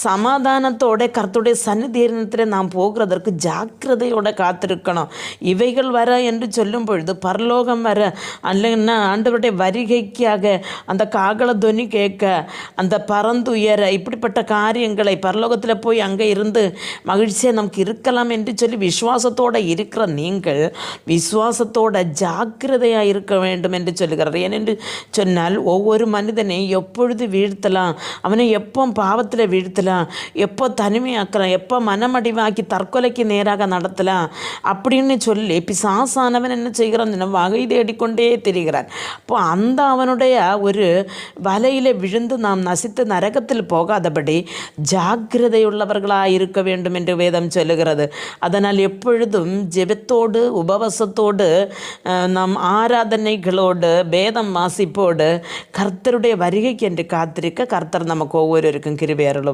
சமாதானத்தோட கர்த்தருடைய சந்நிதியினத்தில் நாம் போகிறதற்கு ஜாக்கிரதையோட காத்திருக்கணும். இவைகள் வர என்று சொல்லும் பொழுது பரலோகம் வர அல்லைன்னா ஆண்டவருடைய வருகைக்காக அந்த காகள துவனி கேட்க, அந்த பறந்துயர இப்படிப்பட்ட காரியங்களை பரலோகத்தில் போய் அங்கே இருந்து மகிழ்ச்சியாக நமக்கு இருக்கலாம் என்று சொல்லி விசுவாசத்தோடு இருக்கிற நீங்கள் விசுவாசத்தோட ஜாக்கிரதையாக இருக்க வேண்டும் என்று சொல்லுகிறார். ஏனென்று சொன்னால் ஒவ்வொரு மனிதனை எப்பொழுது வீழ்த்தலாம், அவனை எப்போ பாவத்தில் வீழ்த்தலாம், எப்போ தனிமையாக்கலாம், எப்போ மனமடிவாக்கி தற்கொலைக்கு நேராக நடத்தலாம் அப்படின்னு சொல்லி பிசாசானவன் என்ன செய்கிறான், வகை தேடிக்கொண்டே திரிகிறான். அப்போ அந்த அவனுடைய ஒரு வலையில் விழுந்து நாம் நசித்து நரகத்தில் போகாதபடி ஜாக்கிரதையுள்ளவர்களாக இருக்க வேண்டும் என்று வேதம் சொல்லுகிறது. அதனால் எப்பொழுதும் ஜெபத்தோடு உபவாசத்தோடு நாம் ஆராதனைகளோடு வேதம் வாசிப்போடு கர்த்தருடைய வருகைக்கு என்று காத்திருக்க கர்த்தர் நமக்கு ஒவ்வொருவருக்கும் கிருபை அருளும்.